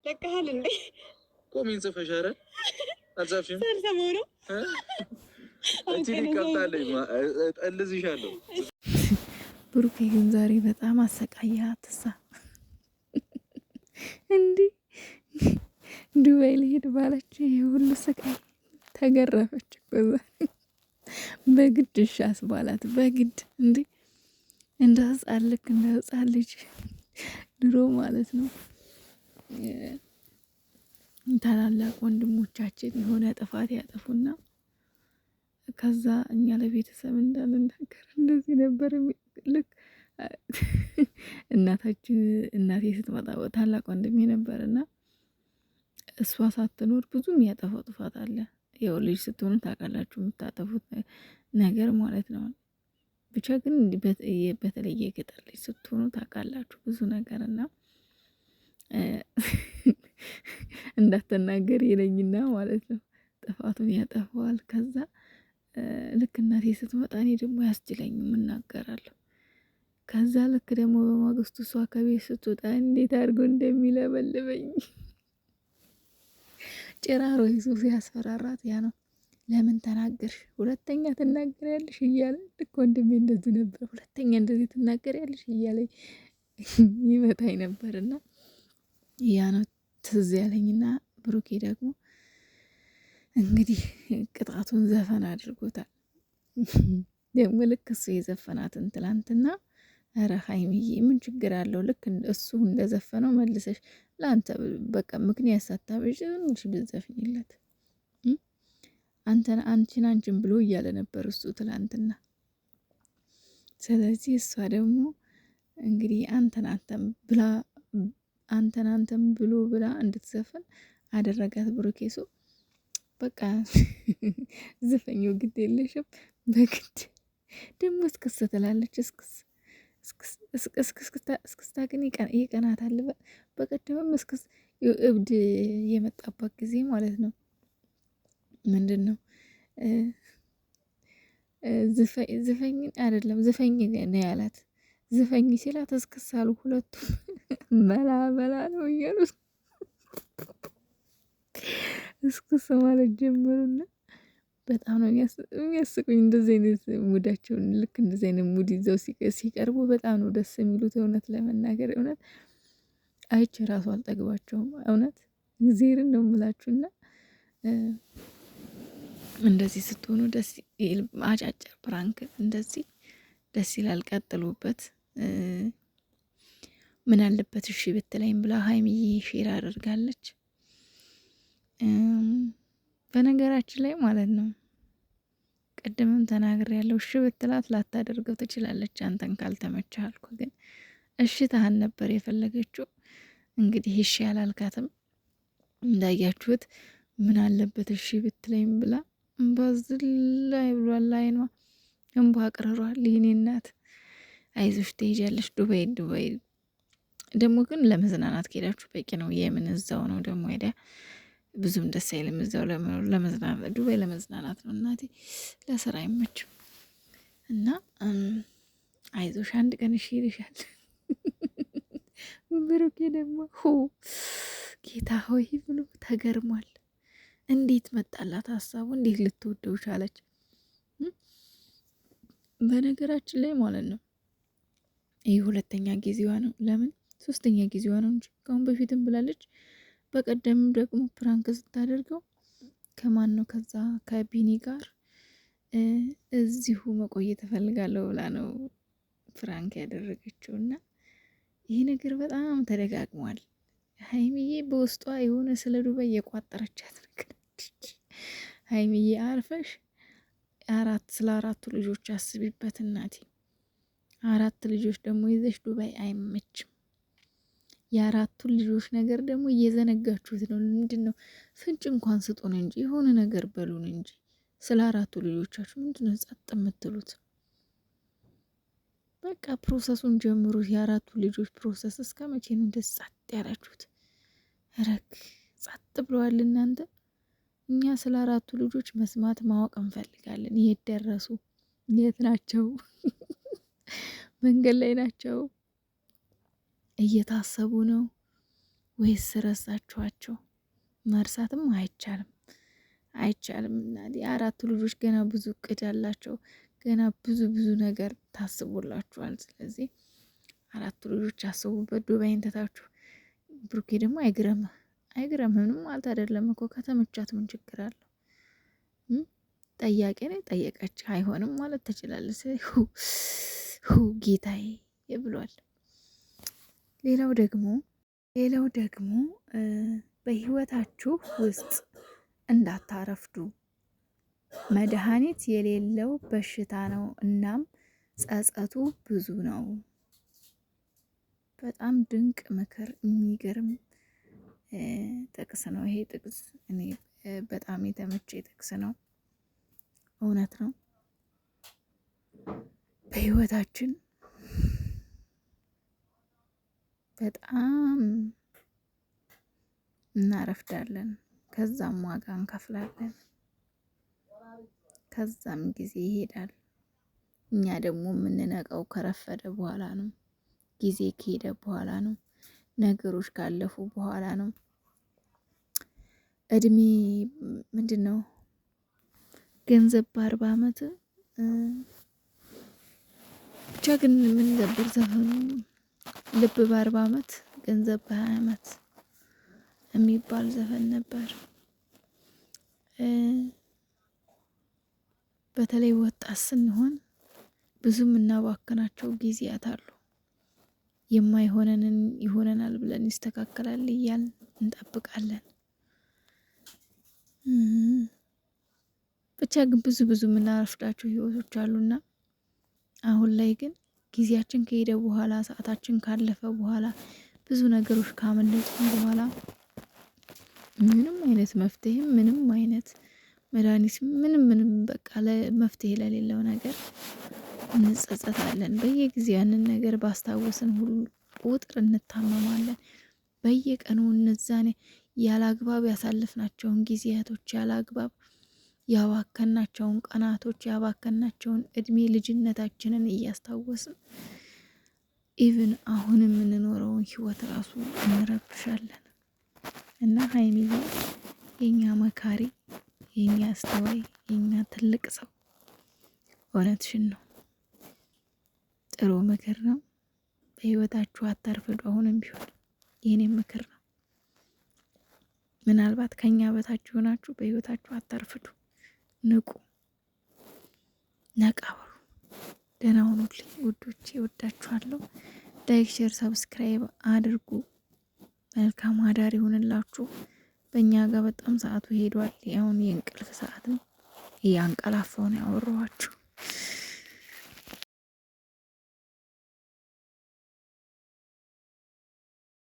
ለቀሃል እንዴ? ኮሜንት ጽፈሽ ኧረ አልጻፍሽም? ሳልሰማው ነው። እቺ ሊቀጣለኝ እልዝሻለሁ። ብሩኬ ግን ዛሬ በጣም አሰቃያት። እንዲህ ዱባይ ልሄድ ባለች የሁሉ ስቃይ ተገረፈች እኮ በግድ እሺ አስባላት። በግድ እንደ ህፃን ልክ እንደ ህፃን ልጅ ድሮ ማለት ነው ታላላቅ ወንድሞቻችን የሆነ ጥፋት ያጠፉና ከዛ እኛ ለቤተሰብ እንዳንናገር እንደዚህ ነበር። ልክ እናቴ ስትመጣ ታላቅ ወንድሜ ነበርና እሷ ሳትኖር ብዙ የሚያጠፋው ጥፋት አለ። ያው ልጅ ስትሆኑ ታውቃላችሁ የምታጠፉት ነገር ማለት ነው። ብቻ ግን በተለየ ገጠር ልጅ ስትሆኑ ታውቃላችሁ ብዙ ነገር እና እንዳትናገር ይለኝና ማለት ነው ጥፋቱን ያጠፋዋል። ከዛ ልክ እናቴ ስትመጣ እኔ ደግሞ ያስችለኝም እናገራለሁ። ከዛ ልክ ደግሞ በማግስቱ እሷ ከቤት ስትወጣ እንዴት አድርጎ እንደሚለበልበኝ ጭራሮ ይዞ ሲያስፈራራት ያ ነው። ለምን ተናገርሽ? ሁለተኛ ትናገሪያለሽ እያለ ልክ ወንድሜ እንደዚህ ነበር። ሁለተኛ እንደዚህ ትናገሪያለሽ እያለ ይመታኝ ነበርና ያ ነው ትዝ ያለኝና ብሩኬ ደግሞ እንግዲህ ቅጣቱን ዘፈን አድርጎታል። ደግሞ ልክ እሱ የዘፈናትን ትላንትና ኧረ ሀይሚዬ ምን ችግር አለው? ልክ እሱ እንደዘፈነው መልሰሽ ለአንተ በቃ ምክንያት ሳታበዥ ትንሽ ብትዘፍኝለት አንቺን ብሎ እያለ ነበር እሱ ትላንትና። ስለዚህ እሷ ደግሞ እንግዲህ አንተን ብሎ ብላ እንድትዘፍን አደረጋት ብሩኬሱ። በቃ ዝፈኛው ግድ የለሽም በግድ ደግሞ እስክስ ትላለች። እስክስታ ግን ይቀናታል። በቀደምም እስክስ እብድ የመጣባት ጊዜ ማለት ነው ምንድን ነው ዝፈኝ አይደለም ዝፈኝ ነው ያላት። ዝፈኝ ሲላት እስክስ አሉ ሁለቱም መላ ነው እያሉት እስክስ ማለት ጀመሩና በጣም ነው የሚያስቁኝ። እንደዚህ አይነት ሙዳቸውን ልክ እንደዚህ አይነት ሙድ ይዘው ሲቀርቡ በጣም ነው ደስ የሚሉት። እውነት ለመናገር እውነት አይቼ ራሱ አልጠግባቸውም። እውነት ጊዜርን ነው የምላችሁና እንደዚህ ስትሆኑ ደስ አጫጭር ፕራንክ እንደዚህ ደስ ይላል። ቀጥሉበት። ምን አለበት እሺ ብትለኝ ብላ ሀይሚዬ ሼር አድርጋለች። በነገራችን ላይ ማለት ነው ቅድምም ተናግሬ ያለው እሺ ብትላት ላታደርገው ትችላለች አንተን ካልተመቸህ አልኩ። ግን እሺ ታህን ነበር የፈለገችው። እንግዲህ እሺ ያላልካትም እንዳያችሁት ምን አለበት እሺ ብትለኝ ብላ በዝላይ ብሏል። አይኗ እንባ አቅርሯል። ይህኔ እናት አይዞሽ ትሄጃለሽ ዱባይ ደግሞ ግን ለመዝናናት ከሄዳችሁ በቂ ነው። የምን እዛው ነው ደግሞ ሄዳ ብዙም ደስ አይልም። እዛው ለመዝናናት ዱባይ ለመዝናናት ነው እናቴ፣ ለስራ አይመችም። እና አይዞሽ አንድ ቀን እሺ ይልሻል። ብሩኬ ደግሞ ጌታ ሆይ ብሎ ተገርሟል። እንዴት መጣላት ሀሳቡ? እንዴት ልትወደው ቻለች? በነገራችን ላይ ማለት ነው ይህ ሁለተኛ ጊዜዋ ነው። ለምን ሶስተኛ ጊዜዋ ነው እንጂ ከአሁን በፊትም ብላለች። በቀደም ደግሞ ፕራንክ ስታደርገው ከማን ነው ከዛ ከቢኒ ጋር እዚሁ መቆየት እፈልጋለሁ ብላ ነው ፕራንክ ያደረገችው። እና ይህ ነገር በጣም ተደጋግሟል። ሀይሚዬ በውስጧ የሆነ ስለ ዱባይ የቋጠረቻት ነገር ሀይሚዬ አርፈሽ ስለ አራቱ ልጆች አስቢበት እናቴ። 4 ልጆች ደግሞ ይዘሽ ዱባይ አይመችም። የአራቱን ልጆች ነገር ደግሞ እየዘነጋችሁት ነው። ምንድን ነው ፍንጭ እንኳን ስጡን እንጂ የሆነ ነገር በሉን እንጂ ስለ 4 ልጆቻችሁ ምንድን ነው ጸጥ የምትሉት? በቃ ፕሮሰሱን ጀምሩት። የ4 ልጆች ፕሮሰስ እስከ መቼ ነው እንደዚህ ጸጥ ያላችሁት? ረክ ጸጥ ብለዋል እናንተ። እኛ ስለ 4 ልጆች መስማት ማወቅ እንፈልጋለን። የት ደረሱ? የት ናቸው? መንገድ ላይ ናቸው? እየታሰቡ ነው? ወይስ ረሳችኋቸው? መርሳትም አይቻልም። እና የአራቱ ልጆች ገና ብዙ እቅድ አላቸው። ገና ብዙ ነገር ታስቦላችኋል። ስለዚህ አራቱ ልጆች አስቡበት። ዱባይን ትታችሁ ብሩኬ ደግሞ አይግረምህ ምንም ማለት አይደለም እኮ ከተመቻት ምን ችግር አለው? ጠያቄ ነው ጠየቀች አይሆንም ማለት ትችላለች። ጌታዬ ብሏል። ሌላው ደግሞ በህይወታችሁ ውስጥ እንዳታረፍዱ መድኃኒት የሌለው በሽታ ነው። እናም ጸጸቱ ብዙ ነው። በጣም ድንቅ ምክር፣ የሚገርም ጥቅስ ነው ይሄ ጥቅስ። እኔ በጣም የተመቸ ጥቅስ ነው። እውነት ነው። በህይወታችን በጣም እናረፍዳለን፣ ከዛም ዋጋ እንከፍላለን። ከዛም ጊዜ ይሄዳል። እኛ ደግሞ የምንነቃው ከረፈደ በኋላ ነው። ጊዜ ከሄደ በኋላ ነው። ነገሮች ካለፉ በኋላ ነው። እድሜ ምንድን ነው? ገንዘብ በ40 ዓመት ብቻ ግን ምን ነበር ዘፈኑ? ልብ በ40 ዓመት ገንዘብ በ20 ዓመት የሚባል ዘፈን ነበር። በተለይ ወጣት ስንሆን ብዙ የምናባክናቸው ጊዜያት አሉ። የማይሆነንን ይሆነናል ብለን ይስተካከላል እያልን እንጠብቃለን። ብቻ ግን ብዙ የምናረፍዳቸው ህይወቶች አሉና አሁን ላይ ግን ጊዜያችን ከሄደ በኋላ፣ ሰዓታችን ካለፈ በኋላ፣ ብዙ ነገሮች ካመለጡን በኋላ ምንም አይነት መፍትሄ፣ ምንም አይነት መድኃኒት፣ ምንም በቃ ለመፍትሄ ለሌለው ነገር እንጸጸታለን። በየጊዜው ያንን ነገር ባስታወስን ሁሉ ቁጥር እንታመማለን። በየቀኑ እነዛን ያላግባብ ያሳለፍናቸውን ጊዜያቶች፣ ያላግባብ ያባከናቸውን ቀናቶች፣ ያባከናቸውን እድሜ ልጅነታችንን እያስታወስን ኢቭን አሁን የምንኖረውን ህይወት ራሱ እንረብሻለን። እና ሀይሚዬ የኛ መካሪ፣ የኛ አስተዋይ፣ የኛ ትልቅ ሰው እውነትሽን ነው። ጥሩ ምክር ነው። በህይወታችሁ አታርፍዱ። አሁንም ቢሆን የኔም ምክር ነው። ምናልባት ከኛ በታች ሆናችሁ በህይወታችሁ አታርፍዱ። ንቁ፣ ነቃ በሉ። ደህና ሁኑልኝ ውዶቼ፣ እወዳችኋለሁ። ላይክ፣ ሼር፣ ሰብስክራይብ አድርጉ። መልካም አዳር ይሁንላችሁ። በእኛ ጋር በጣም ሰዓቱ ሄዷል። አሁን የእንቅልፍ ሰዓት ነው። እያንቀላፋው ነው ያወራኋችሁ።